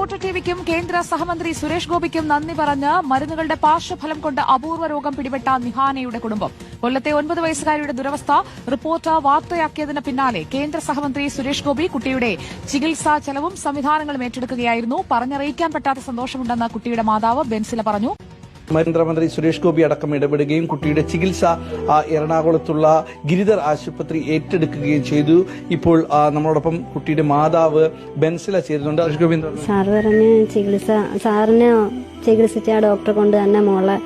Reporter ടിവിക്കും കേന്ദ്ര സഹമന്ത്രി സുരേഷ് ഗോപിക്കും നന്ദി പറഞ്ഞ് മരുന്നുകളുടെ പാർശ്വഫലം കൊണ്ട് അപൂർവ രോഗം പിടിപെട്ട നിഹാനയുടെ കുടുംബം. കൊല്ലത്തെ 9 വയസ്സുകാരിയുടെ ദുരവസ്ഥ റിപ്പോർട്ടർ വാർത്തയാക്കിയതിന് പിന്നാലെ കേന്ദ്ര സഹമന്ത്രി സുരേഷ് ഗോപി കുട്ടിയുടെ ചികിത്സാ ചെലവും സംവിധാനങ്ങളും ഏറ്റെടുക്കുകയായിരുന്നു. പറഞ്ഞറിയിക്കാൻ പറ്റാത്ത സന്തോഷമുണ്ടെന്ന് കുട്ടിയുടെ മാതാവ് ബെൻസില പറഞ്ഞു. കേന്ദ്രമന്ത്രി സുരേഷ് ഗോപി അടക്കം ഇടപെടുകയും കുട്ടിയുടെ ചികിത്സ എറണാകുളത്തുള്ള ഗിരിധർ ആശുപത്രി ഏറ്റെടുക്കുകയും ചെയ്തു. ഇപ്പോൾ നമ്മളോടൊപ്പം കുട്ടിയുടെ മാതാവ് ബെൻസില ചേരുന്നുണ്ട്. സുരേഷ് ഗോപി സാറിനെ ചികിത്സിച്ച ആ ഡോക്ടറെ കൊണ്ട് തന്നെ മോളെ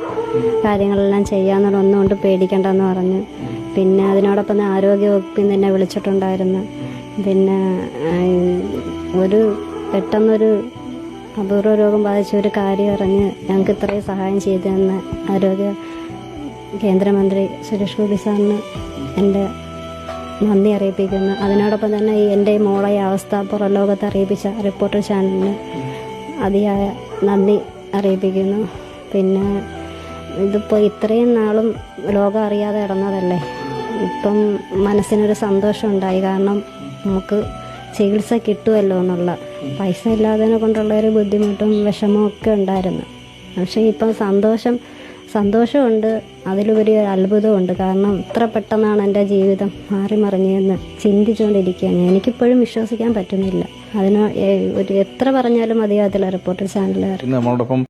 കാര്യങ്ങളെല്ലാം ചെയ്യാന്നുള്ള ഒന്നുകൊണ്ട് പേടിക്കണ്ടെന്ന് പറഞ്ഞു. പിന്നെ അതിനോടൊപ്പം ആരോഗ്യ വകുപ്പിൽ നിന്ന് തന്നെ വിളിച്ചിട്ടുണ്ടായിരുന്നു. പിന്നെ പെട്ടെന്നൊരു അപൂർവ രോഗം ബാധിച്ച ഒരു കാര്യം അറിഞ്ഞ് ഞങ്ങൾക്ക് ഇത്രയും സഹായം ചെയ്തതെന്ന് ആരോഗ്യ കേന്ദ്രമന്ത്രി സുരേഷ് ഗോപി സാറിന് എൻ്റെ നന്ദി അറിയിപ്പിക്കുന്നു. അതിനോടൊപ്പം തന്നെ എൻ്റെ മോളെ അവസ്ഥ പുറം ലോകത്ത് അറിയിപ്പിച്ച റിപ്പോർട്ടർ ചാനലിന് അതിയായ നന്ദി അറിയിപ്പിക്കുന്നു. പിന്നെ ഇതിപ്പോൾ ഇത്രയും നാളും ലോകം അറിയാതെ കിടന്നതല്ലേ, ഇപ്പം മനസ്സിനൊരു സന്തോഷം ഉണ്ടായി. കാരണം നമുക്ക് ചികിത്സ കിട്ടുമല്ലോ എന്നുള്ള പൈസ ഇല്ലാത്തതിനെ കൊണ്ടുള്ള ഒരു ബുദ്ധിമുട്ടും വിഷമവും ഒക്കെ ഉണ്ടായിരുന്നു. പക്ഷേ ഇപ്പം സന്തോഷമുണ്ട്, അതിലുപരി ഒരു അത്ഭുതമുണ്ട്. കാരണം ഇത്ര പെട്ടെന്നാണ് എൻ്റെ ജീവിതം മാറിമറിഞ്ഞതെന്ന് ചിന്തിച്ചുകൊണ്ടിരിക്കുകയാണ്. എനിക്കിപ്പോഴും വിശ്വസിക്കാൻ പറ്റുന്നില്ല. എത്ര പറഞ്ഞാലും മതിയാകത്തില്ല റിപ്പോർട്ടർ ചാനലുകാർ.